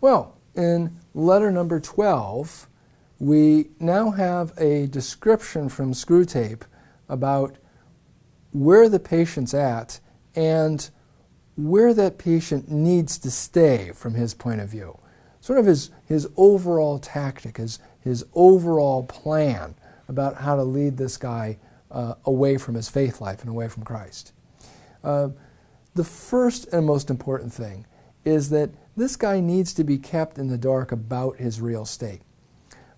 Well, in letter number 12, we now have a description from Screwtape about where the patient's at and where that patient needs to stay from his point of view. Sort of his overall tactic, his overall plan about how to lead this guy away from his faith life and away from Christ. The first and most important thing is that this guy needs to be kept in the dark about his real state.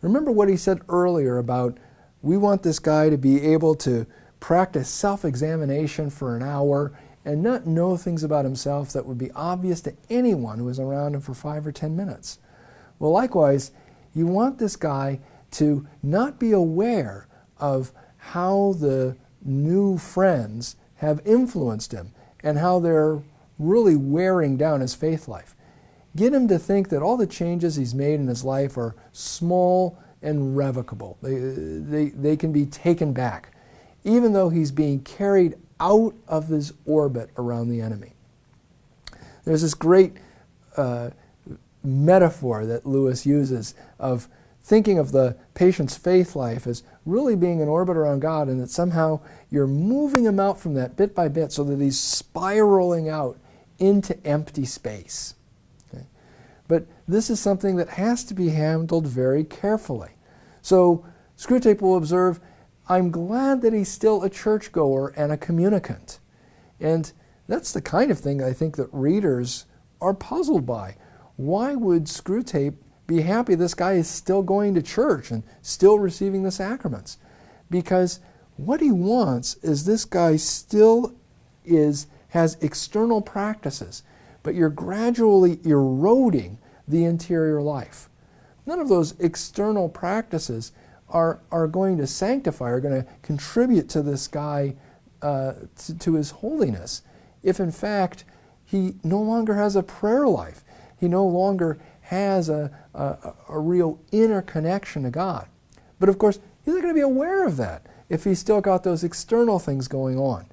Remember what he said earlier about we want this guy to be able to practice self-examination for an hour and not know things about himself that would be obvious to anyone who was around him for 5 or 10 minutes. Well, likewise, you want this guy to not be aware of how the new friends have influenced him and how they're really wearing down his faith life. Get him to think that all the changes he's made in his life are small and revocable. They can be taken back, even though he's being carried out of his orbit around the enemy. There's this great metaphor that Lewis uses of thinking of the patient's faith life as really being in orbit around God, and that somehow you're moving him out from that bit by bit so that he's spiraling out into empty space. Okay? But this is something that has to be handled very carefully. So Screwtape will observe, I'm glad that he's still a churchgoer and a communicant. And that's the kind of thing I think that readers are puzzled by. Why would Screwtape be happy this guy is still going to church and still receiving the sacraments? Because what he wants is this guy still has external practices, but you're gradually eroding the interior life. None of those external practices are going to sanctify, are going to contribute to this guy, to his holiness, if in fact he no longer has a prayer life. He no longer has a real inner connection to God. But of course, he's not going to be aware of that if he's still got those external things going on.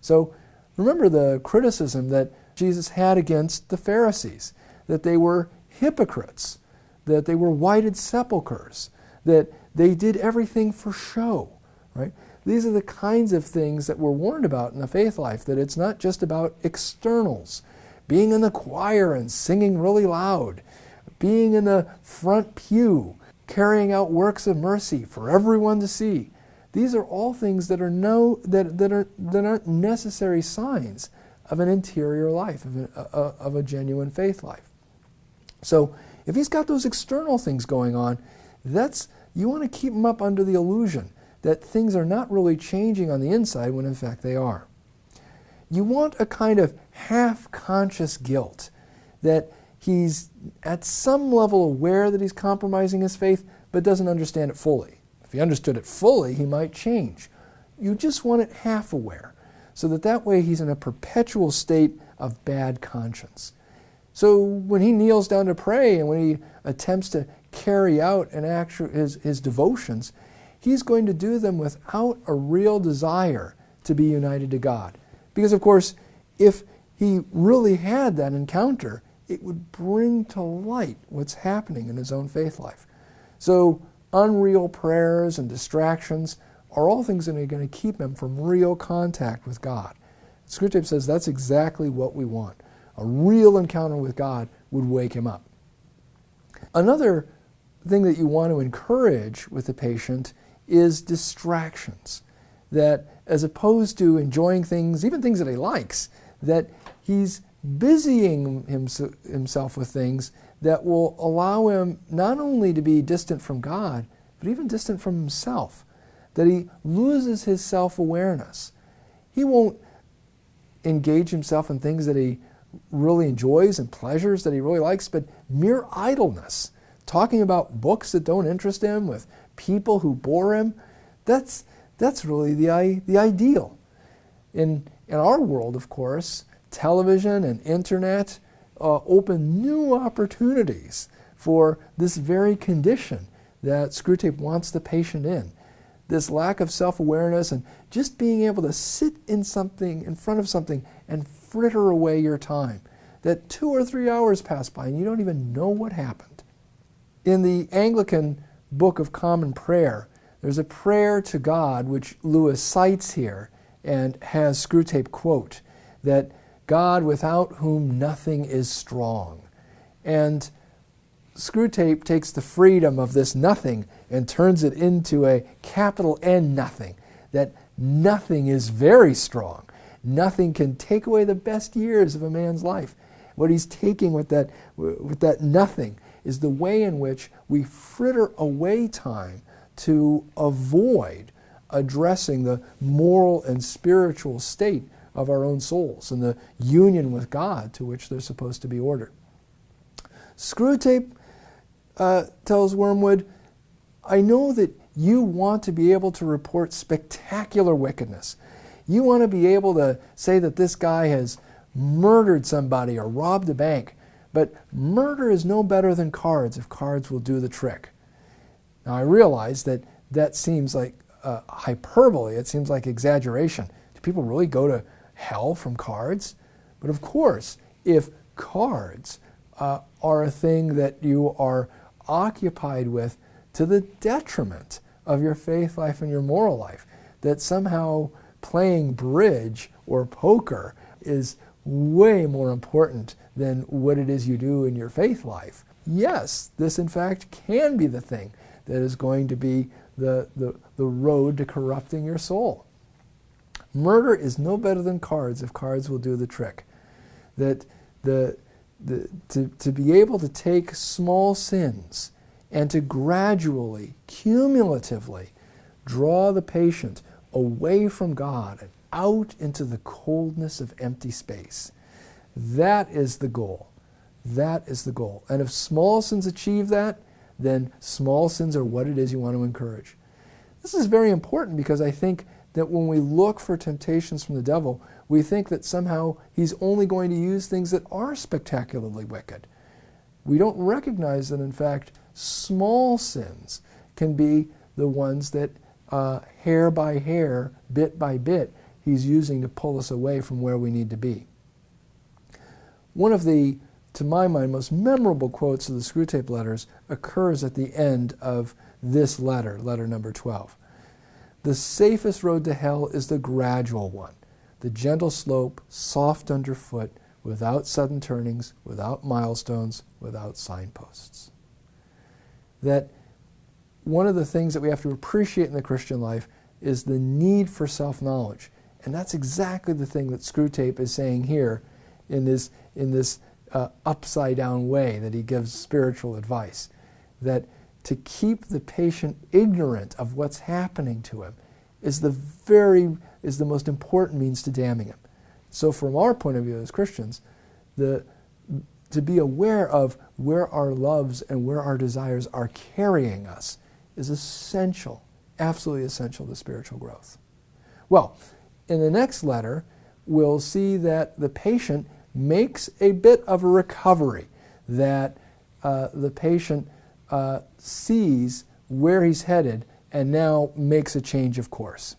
So remember the criticism that Jesus had against the Pharisees, that they were hypocrites, that they were whited sepulchres, that they did everything for show, right? These are the kinds of things that we're warned about in the faith life, that it's not just about externals, being in the choir and singing really loud, being in the front pew, carrying out works of mercy for everyone to see. These are all things that aren't necessary signs of an interior life, of a genuine faith life. So if he's got those external things going on, you want to keep him up under the illusion that things are not really changing on the inside when in fact they are. You want a kind of half-conscious guilt, that he's at some level aware that he's compromising his faith, but doesn't understand it fully. If he understood it fully, he might change. You just want it half aware, so that way he's in a perpetual state of bad conscience. So when he kneels down to pray and when he attempts to carry out his devotions, he's going to do them without a real desire to be united to God. Because of course, if he really had that encounter, it would bring to light what's happening in his own faith life. So unreal prayers and distractions are all things that are going to keep him from real contact with God. Screwtape says that's exactly what we want. A real encounter with God would wake him up. Another thing that you want to encourage with the patient is distractions. That as opposed to enjoying things, even things that he likes, that he's busying himself with things that will allow him not only to be distant from God, but even distant from himself. That he loses his self-awareness. He won't engage himself in things that he really enjoys and pleasures that he really likes, but mere idleness, talking about books that don't interest him with people who bore him, that's really the ideal. In our world, of course, television and internet open new opportunities for this very condition that Screwtape wants the patient in. This lack of self-awareness and just being able to sit in front of something and fritter away your time. that 2 or 3 hours pass by and you don't even know what happened. In the Anglican Book of Common Prayer, there's a prayer to God which Lewis cites here and has Screwtape quote, that God without whom nothing is strong. And Screwtape takes the freedom of this nothing and turns it into a capital N nothing, that nothing is very strong. Nothing can take away the best years of a man's life. What he's taking with that nothing is the way in which we fritter away time to avoid addressing the moral and spiritual state of our own souls and the union with God to which they're supposed to be ordered. Screwtape tells Wormwood, I know that you want to be able to report spectacular wickedness. You want to be able to say that this guy has murdered somebody or robbed a bank, but murder is no better than cards if cards will do the trick. Now I realize that that seems like hyperbole, it seems like exaggeration. Do people really go to hell from cards? But of course, if cards are a thing that you are occupied with to the detriment of your faith life and your moral life, that somehow playing bridge or poker is way more important than what it is you do in your faith life, yes, this in fact can be the thing that is going to be the road to corrupting your soul. Murder is no better than cards if cards will do the trick. That to be able to take small sins and to gradually, cumulatively draw the patient away from God and out into the coldness of empty space. That is the goal. That is the goal. And if small sins achieve that, then small sins are what it is you want to encourage. This is very important because I think that when we look for temptations from the devil, we think that somehow he's only going to use things that are spectacularly wicked. We don't recognize that, in fact, small sins can be the ones that hair by hair, bit by bit, he's using to pull us away from where we need to be. One of the, to my mind, most memorable quotes of the Screwtape letters occurs at the end of this letter, letter number 12. The safest road to hell is the gradual one, the gentle slope, soft underfoot, without sudden turnings, without milestones, without signposts. That one of the things that we have to appreciate in the Christian life is the need for self-knowledge. And that's exactly the thing that Screwtape is saying here in this upside-down way that he gives spiritual advice. That to keep the patient ignorant of what's happening to him is the most important means to damning him. So from our point of view as Christians, to be aware of where our loves and where our desires are carrying us is essential, absolutely essential to spiritual growth. Well, in the next letter, we'll see that the patient makes a bit of a recovery, that the patient sees where he's headed and now makes a change of course.